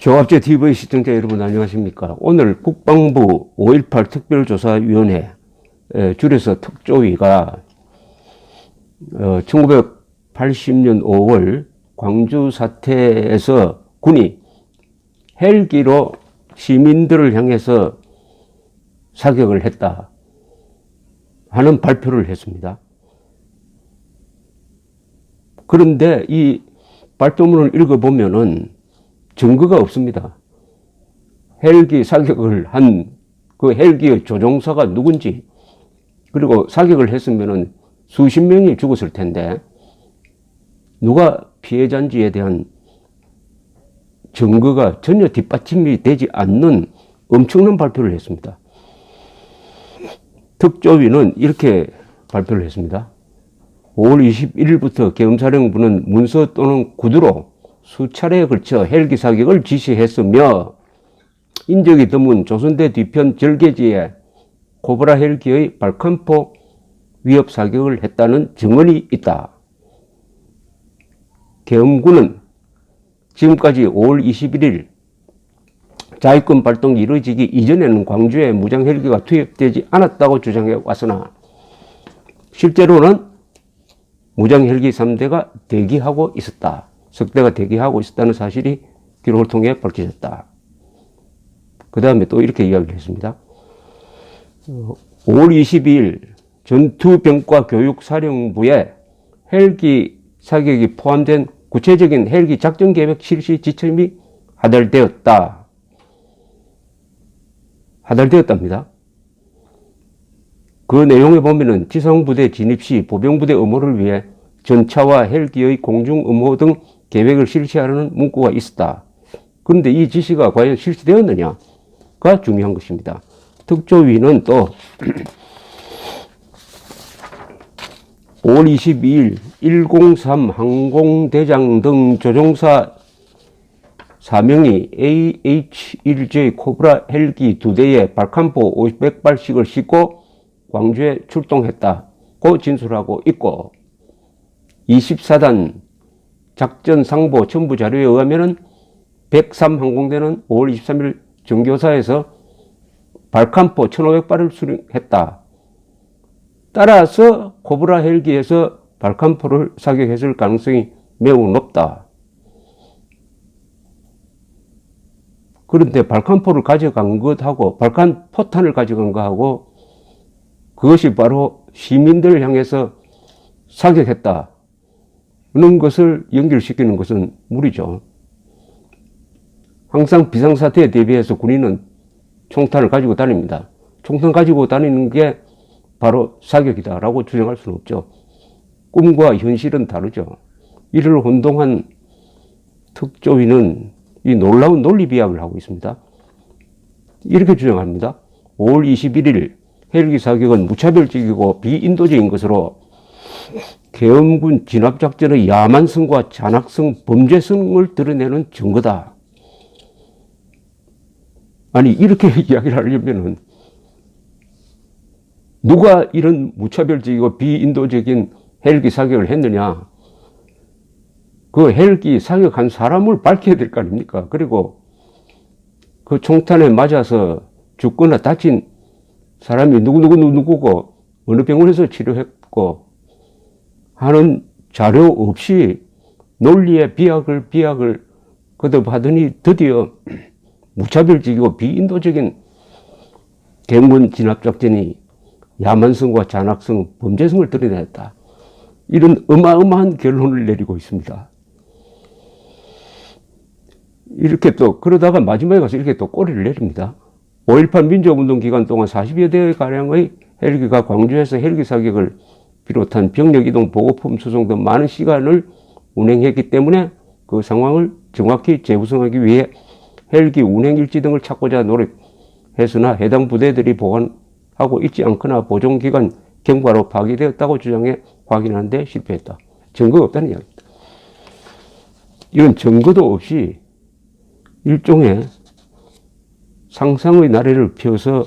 조합제 TV 시청자 여러분 안녕하십니까. 오늘 국방부 5.18 특별조사위원회, 줄여서 특조위가 1980년 5월 광주 사태에서 군이 헬기로 시민들을 향해서 사격을 했다 하는 발표를 했습니다. 그런데 이 발표문을 읽어보면은 증거가 없습니다. 헬기 사격을 한 그 헬기의 조종사가 누군지, 그리고 사격을 했으면은 수십 명이 죽었을 텐데 누가 피해자인지에 대한 증거가 전혀 뒷받침이 되지 않는 엄청난 발표를 했습니다. 특조위는 이렇게 발표를 했습니다. 5월 21일부터 계엄사령부는 문서 또는 구두로 수차례에 걸쳐 헬기 사격을 지시했으며 인적이 드문 조선대 뒤편 절개지에 코브라 헬기의 발칸포 위협 사격을 했다는 증언이 있다. 계엄군은 지금까지 5월 21일 자위권 발동이 이루어지기 이전에는 광주에 무장 헬기가 투입되지 않았다고 주장해 왔으나 실제로는 무장 헬기 3대가 대기하고 있었다. 석대가 대기하고 있었다는 사실이 기록을 통해 밝혀졌다. 그 다음에 또 이렇게 이야기를 했습니다. 5월 22일 전투병과교육사령부에 헬기 사격이 포함된 구체적인 헬기 작전 계획 실시 지침이 하달되었답니다. 그 내용에 보면은 지상부대 진입 시 보병부대 의무를 위해 전차와 헬기의 공중 음호 등 계획을 실시하라는 문구가 있었다. 그런데 이 지시가 과연 실시되었느냐가 중요한 것입니다. 특조위는 또 5월 22일 103 항공대장 등 조종사 4명이 AH-1J 코브라 헬기 2대에 발칸포 500발씩을 싣고 광주에 출동했다고 진술하고 있고, 24단 작전 상보 첨부 자료에 의하면 103 항공대는 5월 23일 정교사에서 발칸포 1500발을 수령했다. 따라서 코브라 헬기에서 발칸포를 사격했을 가능성이 매우 높다. 그런데 발칸포를 가져간 것하고 발칸포탄을 가져간 것하고 그것이 바로 시민들을 향해서 사격했다 는 것을 연결시키는 것은 무리죠. 항상 비상사태에 대비해서 군인은 총탄을 가지고 다닙니다. 총탄 가지고 다니는 게 바로 사격이다라고 주장할 수는 없죠. 꿈과 현실은 다르죠. 이를 혼동한 특조위는 이 놀라운 논리 비약을 하고 있습니다. 이렇게 주장합니다. 5월 21일 헬기 사격은 무차별적이고 비인도적인 것으로 계엄군 진압작전의 야만성과 잔악성, 범죄성을 드러내는 증거다. 아니, 이렇게 이야기를 하려면은 누가 이런 무차별적이고 비인도적인 헬기 사격을 했느냐? 그 헬기 사격한 사람을 밝혀야 될 거 아닙니까? 그리고 그 총탄에 맞아서 죽거나 다친 사람이 누구고 어느 병원에서 치료했고 하는 자료 없이 논리의 비약을 거듭하더니 드디어 무차별적이고 비인도적인 계엄군 진압작전이 야만성과 잔악성, 범죄성을 드러냈다. 이런 어마어마한 결론을 내리고 있습니다. 이렇게 또 그러다가 마지막에 가서 이렇게 또 꼬리를 내립니다. 5.18 민주운동 기간 동안 40여 대가량의 헬기가 광주에서 헬기 사격을 비롯한 병력 이동, 보급품 수송 등 많은 시간을 운행했기 때문에 그 상황을 정확히 재구성하기 위해 헬기 운행 일지 등을 찾고자 노력했으나 해당 부대들이 보관하고 있지 않거나 보존기간 경과로 파기되었다고 주장해 확인하는 데 실패했다. 증거가 없다는 이야기입니다. 이런 증거도 없이 일종의 상상의 나래를 펴서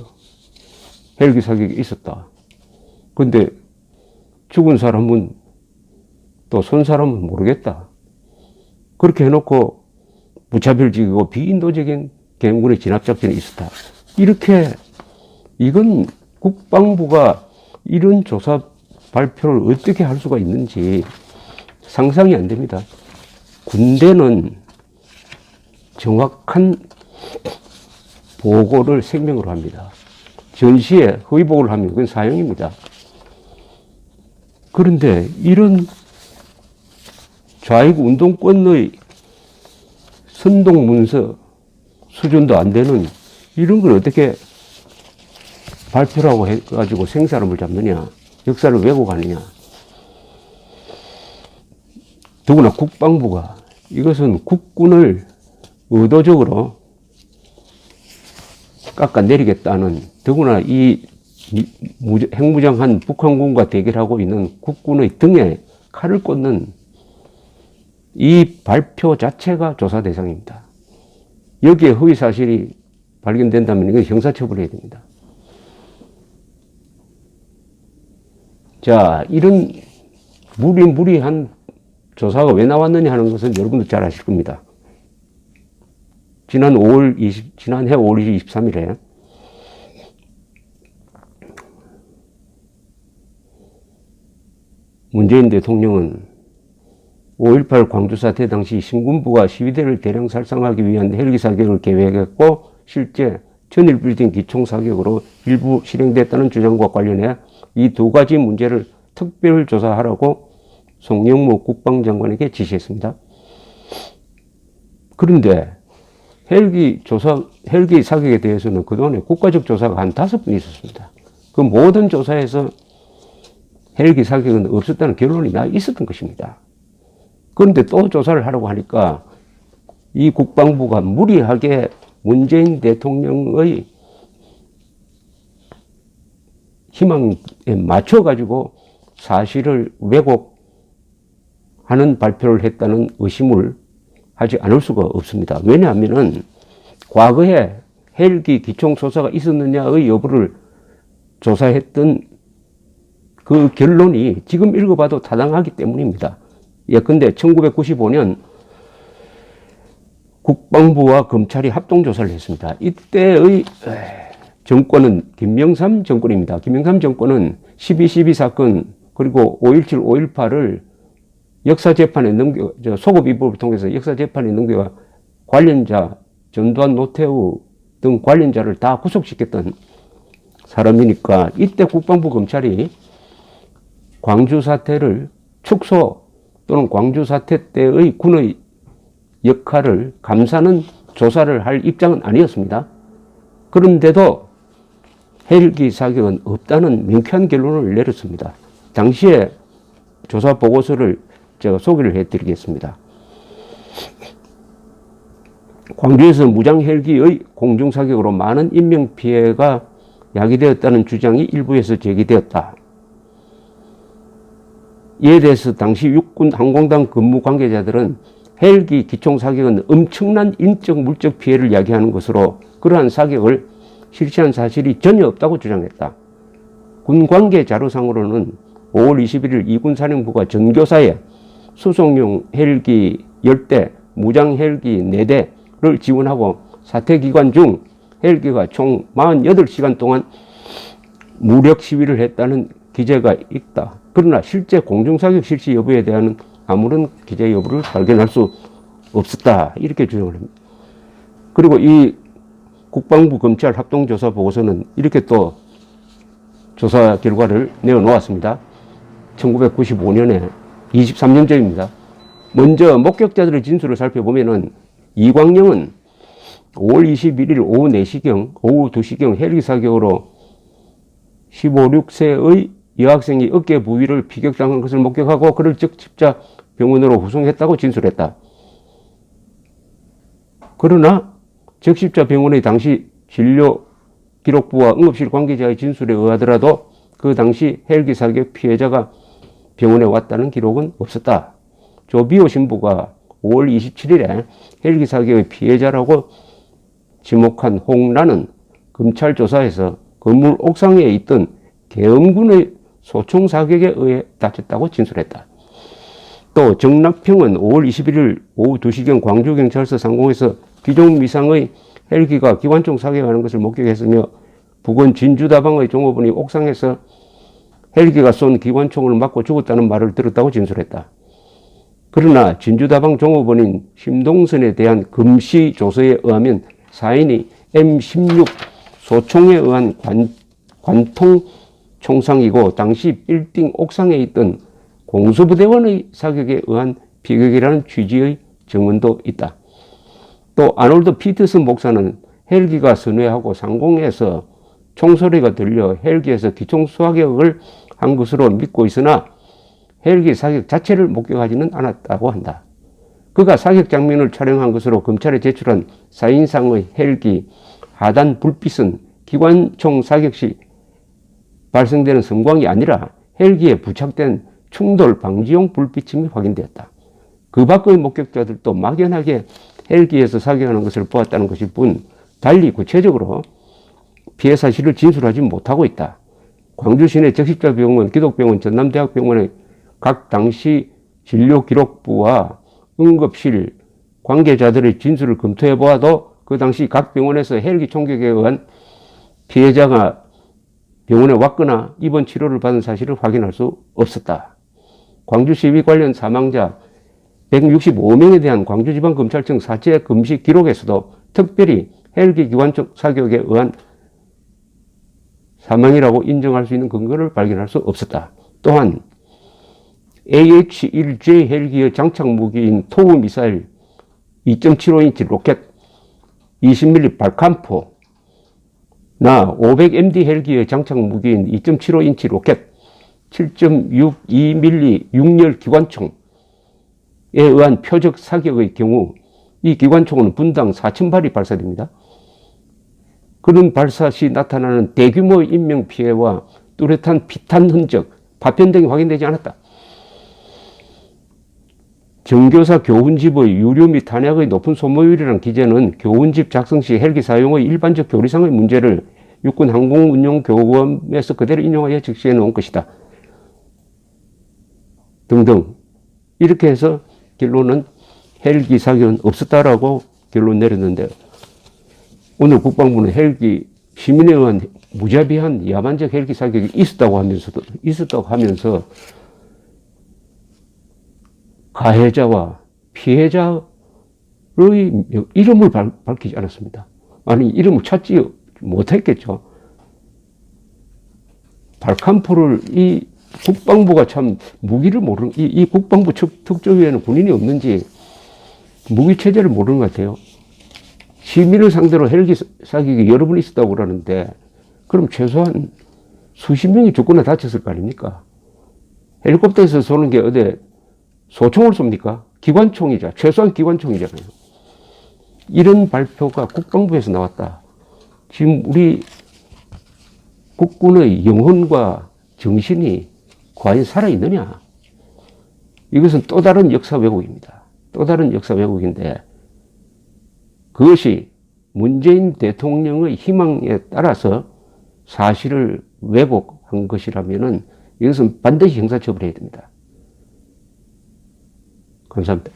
헬기 사격이 있었다. 그런데 죽은 사람은 또 쏜 사람은 모르겠다. 그렇게 해놓고 무차별적이고 비인도적인 계엄군의 진압작전이 있었다. 이렇게 이건 국방부가 이런 조사 발표를 어떻게 할 수가 있는지 상상이 안 됩니다. 군대는 정확한 보고를 생명으로 합니다. 전시에 허위 보고를 하면 그건 사형입니다. 그런데 이런 좌익 운동권의 선동 문서 수준도 안 되는 이런 걸 어떻게 발표라고 해가지고 생사람을 잡느냐, 역사를 왜곡하느냐. 더구나 국방부가 이것은 국군을 의도적으로 깎아내리겠다는, 더구나 이 핵무장한 북한군과 대결하고 있는 국군의 등에 칼을 꽂는 이 발표 자체가 조사 대상입니다. 여기에 허위 사실이 발견된다면 이건 형사처벌해야 됩니다. 자, 이런 무리한 조사가 왜 나왔느냐 하는 것은 여러분도 잘 아실 겁니다. 지난해 5월 23일에 문재인 대통령은 5.18 광주 사태 당시 신군부가 시위대를 대량 살상하기 위한 헬기 사격을 계획했고 실제 전일 빌딩 기총 사격으로 일부 실행됐다는 주장과 관련해 이 두 가지 문제를 특별 조사하라고 송영무 국방장관에게 지시했습니다. 그런데 헬기 사격에 대해서는 그동안에 국가적 조사가 한 5번 있었습니다. 그 모든 조사에서 헬기 사격은 없었다는 결론이 나 있었던 것입니다. 그런데 또 조사를 하려고 하니까 이 국방부가 무리하게 문재인 대통령의 희망에 맞춰가지고 사실을 왜곡하는 발표를 했다는 의심을 하지 않을 수가 없습니다. 왜냐하면은 과거에 헬기 기총 소사가 있었느냐의 여부를 조사했던 그 결론이 지금 읽어봐도 타당하기 때문입니다. 예컨대 1995년 국방부와 검찰이 합동조사를 했습니다. 이때의 정권은 김영삼 정권입니다. 김영삼 정권은 12.12 사건 그리고 5.17, 5.18을 역사재판에 소급 입법을 통해서 역사재판에 넘겨 관련자, 전두환, 노태우 등 관련자를 다 구속시켰던 사람이니까 이때 국방부 검찰이 광주 사태를 축소 또는 광주 사태 때의 군의 역할을 감사는 조사를 할 입장은 아니었습니다. 그런데도 헬기 사격은 없다는 명쾌한 결론을 내렸습니다. 당시에 조사 보고서를 제가 소개를 해드리겠습니다. 광주에서 무장 헬기의 공중 사격으로 많은 인명 피해가 야기되었다는 주장이 일부에서 제기되었다. 이에 대해서 당시 육군 항공단 근무 관계자들은 헬기 기총 사격은 엄청난 인적 물적 피해를 야기하는 것으로 그러한 사격을 실시한 사실이 전혀 없다고 주장했다. 군 관계 자료상으로는 5월 21일 이군 사령부가 전교사에 수송용 헬기 10대, 무장 헬기 4대를 지원하고 사태 기간 중 헬기가 총 48시간 동안 무력 시위를 했다는 기재가 있다. 그러나 실제 공중사격 실시 여부에 대한 아무런 기재 여부를 발견할 수 없었다. 이렇게 주장을 합니다. 그리고 이 국방부 검찰 합동조사 보고서는 이렇게 또 조사 결과를 내어놓았습니다. 1995년에 23년째입니다. 먼저 목격자들의 진술을 살펴보면은 이광영은 5월 21일 오후 4시경, 오후 2시경 헬기 사격으로 15, 16세의 여학생이 어깨 부위를 피격당한 것을 목격하고 그를 적십자 병원으로 후송했다고 진술했다. 그러나 적십자 병원의 당시 진료 기록부와 응급실 관계자의 진술에 의하더라도 그 당시 헬기 사격 피해자가 병원에 왔다는 기록은 없었다. 조비오 신부가 5월 27일에 헬기 사격의 피해자라고 지목한 홍라는 검찰 조사에서 건물 옥상에 있던 계엄군의 소총 사격에 의해 다쳤다고 진술했다. 또 정남평은 5월 21일 오후 2시경 광주경찰서 상공에서 기종 미상의 헬기가 기관총 사격하는 것을 목격했으며 북원 진주다방의 종업원이 옥상에서 헬기가 쏜 기관총을 맞고 죽었다는 말을 들었다고 진술했다. 그러나 진주다방 종업원인 심동선에 대한 금시 조서에 의하면 사인이 M16 소총에 의한 관통 총상이고 당시 빌딩 옥상에 있던 공수부대원의 사격에 의한 피격이라는 취지의 증언도 있다. 또 아놀드 피터슨 목사는 헬기가 선회하고 상공에서 총소리가 들려 헬기에서 기총 사격을 한 것으로 믿고 있으나 헬기 사격 자체를 목격하지는 않았다고 한다. 그가 사격 장면을 촬영한 것으로 검찰에 제출한 사인상의 헬기 하단 불빛은 기관총 사격 시 발생되는 섬광이 아니라 헬기에 부착된 충돌 방지용 불빛임이 확인되었다. 그 밖의 목격자들도 막연하게 헬기에서 사격하는 것을 보았다는 것일 뿐 달리 구체적으로 피해 사실을 진술하지 못하고 있다. 광주시내 적십자병원, 기독병원, 전남대학병원의 각 당시 진료기록부와 응급실 관계자들의 진술을 검토해 보아도 그 당시 각 병원에서 헬기 총격에 의한 피해자가 병원에 왔거나 입원 치료를 받은 사실을 확인할 수 없었다. 광주 시위 관련 사망자 165명에 대한 광주지방검찰청 사체 금시 기록에서도 특별히 헬기 기관총 사격에 의한 사망이라고 인정할 수 있는 근거를 발견할 수 없었다. 또한 AH-1J 헬기의 장착 무기인 토우 미사일 2.75인치 로켓 20mm 발칸포 나 500MD 헬기의 장착 무기인 2.75인치 로켓 7.62mm 6열 기관총에 의한 표적 사격의 경우 이 기관총은 분당 4,000발이 발사됩니다. 그런 발사 시 나타나는 대규모 인명피해와 뚜렷한 피탄 흔적, 파편 등이 확인되지 않았다. 정교사 교훈집의 유류 및 탄약의 높은 소모율이라는 기재는 교훈집 작성 시 헬기 사용의 일반적 교리상의 문제를 육군 항공운용교범에서 그대로 인용하여 적시해 놓은 것이다. 등등. 이렇게 해서 결론은 헬기 사격은 없었다라고 결론 내렸는데 오늘 국방부는 헬기 시민에 의한 무자비한 야만적 헬기 사격이 있었다고 하면서 가해자와 피해자의 이름을 밝히지 않았습니다. 아니 이름을 찾지 못했겠죠. 발칸포를 이 국방부가 참 무기를 모르는 이 국방부 특조위에는 군인이 없는지 무기 체제를 모르는 것 같아요. 시민을 상대로 헬기 사격이 여러 번 있었다고 그러는데 그럼 최소한 수십 명이 죽거나 다쳤을 거 아닙니까? 헬리콥터에서 쏘는 게 어디 소총을 쏩니까? 기관총이죠. 최소한 기관총이잖아요. 이런 발표가 국방부에서 나왔다. 지금 우리 국군의 영혼과 정신이 과연 살아있느냐? 이것은 또 다른 역사 왜곡입니다. 또 다른 역사 왜곡인데 그것이 문재인 대통령의 희망에 따라서 사실을 왜곡한 것이라면은 이것은 반드시 형사처벌해야 됩니다. 감사합니다.